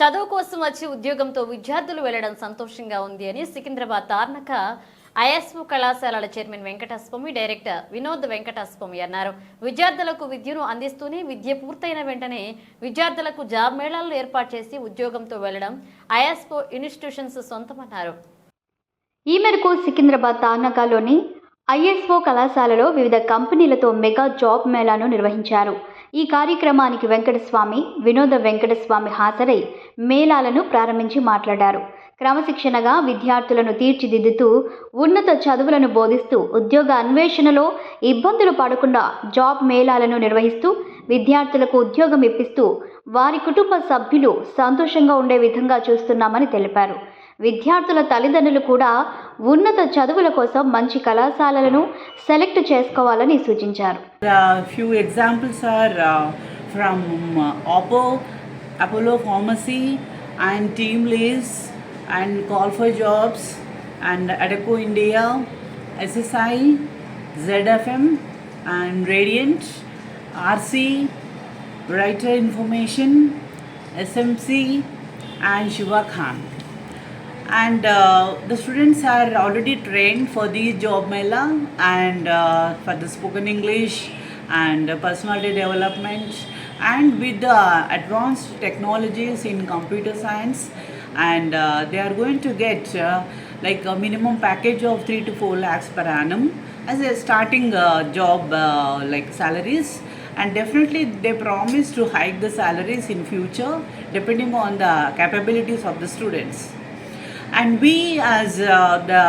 చదువు కోసం వచ్చి ఉద్యోగంతో విద్యార్థులు వెళ్లడం సంతోషంగా ఉంది అని సికింద్రాబాద్ తార్నక ఐఎస్ఓ కళాశాలల చైర్మన్ వెంకటస్వామి, డైరెక్టర్ వినోద్ వెంకటస్వామి అన్నారు. విద్యార్థులకు విద్యను అందిస్తూనే విద్య పూర్తయిన వెంటనే విద్యార్థులకు జాబ్ మేళాలు ఏర్పాటు చేసి ఉద్యోగంతో వెళ్లడం ఐఎస్ఓ ఇన్స్టిట్యూషన్స్ సొంతమన్నారు. ఈ మేరకు సికింద్రాబాద్ తార్నకలోని ఐఎస్ఓ కళాశాలలో వివిధ కంపెనీలతో మెగా జాబ్ మేళాను నిర్వహించారు. ఈ కార్యక్రమానికి వెంకటస్వామి, వినోద వెంకటస్వామి హాజరై మేళాలను ప్రారంభించి మాట్లాడారు. క్రమశిక్షణగా విద్యార్థులను తీర్చిదిద్దుతూ ఉన్నత చదువులను బోధిస్తూ ఉద్యోగ అన్వేషణలో ఇబ్బందులు పడకుండా జాబ్ మేళాలను నిర్వహిస్తూ విద్యార్థులకు ఉద్యోగం ఇప్పిస్తూ వారి కుటుంబ సభ్యులు సంతోషంగా ఉండే విధంగా చూస్తున్నామని తెలిపారు. విద్యార్థుల తల్లిదండ్రులు కూడా ఉన్నత చదువుల కోసం మంచి కళాశాలలను సెలెక్ట్ చేసుకోవాలని సూచించారు. Few examples are from Apollo Pharmacy and Team Lace and Call for Jobs and Adeco India, SSI, ZFM and Radiant, RC, Writer Information, SMC and Shiva Khan. And the students are already trained for the job mela and for the spoken English and personality development and with the advanced technologies in computer science, and they are going to get like a minimum package of 3 to 4 lakhs per annum as a starting job like salaries, and definitely they promise to hike the salaries in future depending on the capabilities of the students. And we as the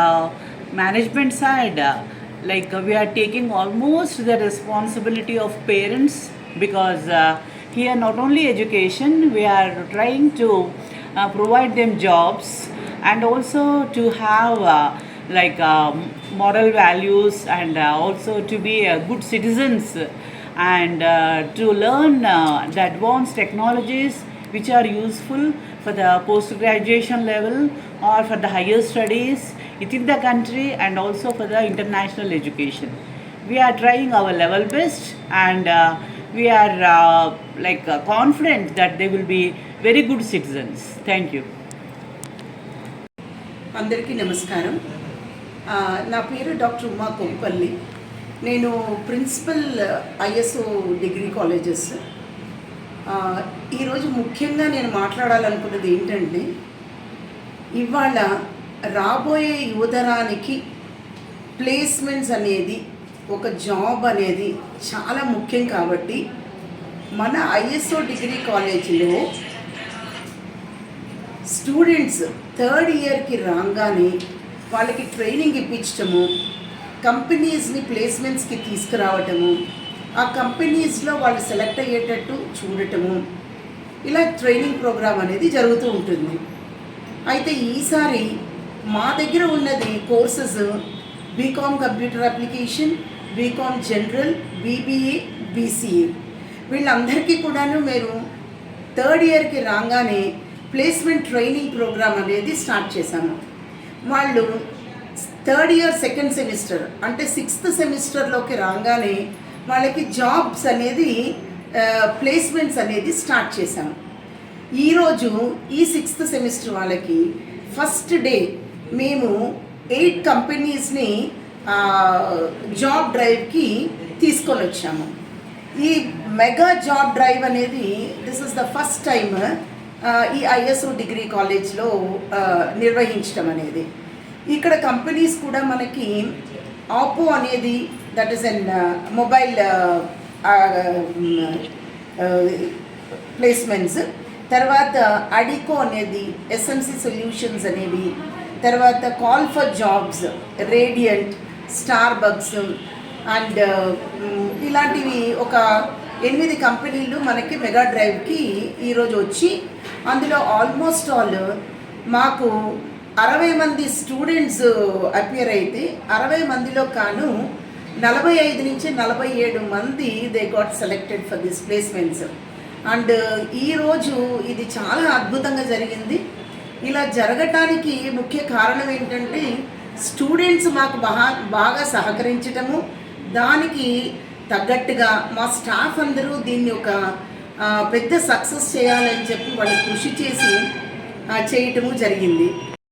management side we are taking almost the responsibility of parents, because here not only education, we are trying to provide them jobs and also to have moral values and also to be good citizens and to learn the advanced technologies which are useful for the post-graduation level or for the higher studies within the country and also for the international education. We are trying our level best, and we are confident that they will be very good citizens. Thank you. అందరికీ నమస్కారం. నా పేరు doctor Uma Kompally. నేను principal ISO degree colleges. ఈరోజు ముఖ్యంగా నేను మాట్లాడాలనుకున్నది ఏంటంటే, ఇవాళ రాబోయే యువతరానికి ప్లేస్మెంట్స్ అనేది, ఒక జాబ్ అనేది చాలా ముఖ్యం. కాబట్టి మన ఐఎస్ఓ డిగ్రీ కాలేజీలో స్టూడెంట్స్ థర్డ్ ఇయర్కి రాగానే వాళ్ళకి ట్రైనింగ్ ఇప్పించటము, కంపెనీస్ని ప్లేస్మెంట్స్కి తీసుకురావటము, ఆ కంపెనీస్లో వాళ్ళు సెలెక్ట్ అయ్యేటట్టు చూడటము, ఇలా ట్రైనింగ్ ప్రోగ్రామ్ అనేది జరుగుతూ ఉంటుంది. అయితే ఈసారి మా దగ్గర ఉన్నది courses BCom computer application, BCom general, BBA, BCA. వీళ్ళందరికీ కూడాను మీరు థర్డ్ ఇయర్కి రాగానే ప్లేస్మెంట్ ట్రైనింగ్ ప్రోగ్రామ్ అనేది స్టార్ట్ చేశాము. వాళ్ళు థర్డ్ ఇయర్ సెకండ్ సెమిస్టర్ అంటే 6th సెమిస్టర్లోకి రాగానే వాళ్ళకి జాబ్స్ అనేది ప్లేస్మెంట్స్ అనేది స్టార్ట్ చేశాము. ఈరోజు ఈ 6th సెమిస్టర్ వాళ్ళకి ఫస్ట్ డే మేము 8 కంపెనీస్ని జాబ్ డ్రైవ్కి తీసుకొని వచ్చాము. ఈ మెగా జాబ్ డ్రైవ్ అనేది this is the first time ఈ ఐఎస్ఓ డిగ్రీ కాలేజ్లో నిర్వహించడం అనేది. ఇక్కడ కంపెనీస్ కూడా మనకి ఆపో అనేది, that is an mobile placements, తర్వాత అడికో అనేది, ఎస్ఎంసి సొల్యూషన్స్ అనేవి, తర్వాత call for jobs, radiant, Starbucks and ఇలాంటివి ఒక 8 కంపెనీలు మనకి మెగా డ్రైవ్కి ఈరోజు వచ్చి, అందులో ఆల్మోస్ట్ ఆల్ మాకు 60 మంది స్టూడెంట్స్ అపియర్ అయితే 60 మందిలో కాను 45 నుంచి 47 మంది they got selected for this placements. And ఈరోజు ఇది చాలా అద్భుతంగా జరిగింది. ఇలా జరగటానికి ముఖ్య కారణం ఏంటంటే, స్టూడెంట్స్ మాకు బాగా సహకరించటము, దానికి తగ్గట్టుగా మా స్టాఫ్ అందరూ దీన్ని ఒక పెద్ద సక్సెస్ చేయాలని చెప్పి వాళ్ళు కృషి చేసి చేయటము జరిగింది.